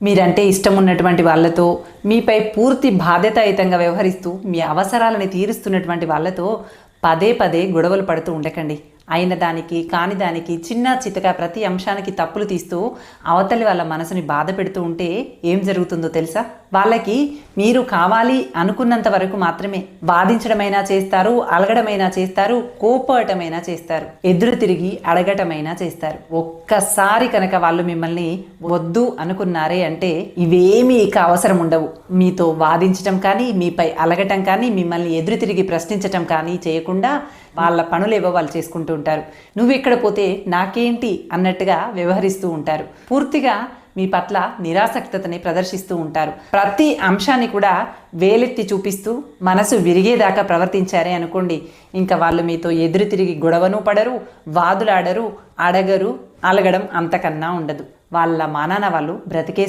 మీరంటే ఇష్టం ఉన్నటువంటి వాళ్ళతో, మీపై పూర్తి బాధ్యతాయుతంగా వ్యవహరిస్తూ మీ అవసరాలని తీరుస్తున్నటువంటి వాళ్ళతో పదే పదే గొడవలు పడుతూ ఉండకండి. అయిన దానికి కాని దానికి చిన్న చితక ప్రతి అంశానికి తప్పులు తీస్తూ అవతలి వాళ్ళ మనసుని బాధ పెడుతూ ఉంటే ఏం జరుగుతుందో తెలుసా? వాళ్ళకి మీరు కావాలి అనుకున్నంత వరకు మాత్రమే వాదించడమైనా చేస్తారు, అలగడమైనా చేస్తారు, కోపడమైనా చేస్తారు, ఎదురు తిరిగి అడగటమైనా చేస్తారు. ఒక్కసారి కనుక వాళ్ళు మిమ్మల్ని వద్దు అనుకున్నారే అంటే ఇవేమీ ఇక అవసరం ఉండవు. మీతో వాదించటం కానీ, మీపై అలగటం కానీ, మిమ్మల్ని ఎదురు తిరిగి ప్రశ్నించటం కానీ చేయకుండా వాళ్ళ పనులేవో వాళ్ళు చేసుకుంటూ ఉంటారు. నువ్వు ఎక్కడ పోతే నాకేంటి అన్నట్టుగా వ్యవహరిస్తూ ఉంటారు. పూర్తిగా మీ పట్ల నిరాసక్తతని ప్రదర్శిస్తూ ఉంటారు. ప్రతి అంశాన్ని కూడా వేలెత్తి చూపిస్తూ మనసు విరిగేదాకా ప్రవర్తించారే అనుకోండి, ఇంకా వాళ్ళు మీతో ఎదురు తిరిగి గొడవను పడరు, వాదులాడరు, అడగరు, అలగడం అంతకన్నా ఉండదు. వాళ్ళ మానాన వాళ్ళు బ్రతికేస్తారు.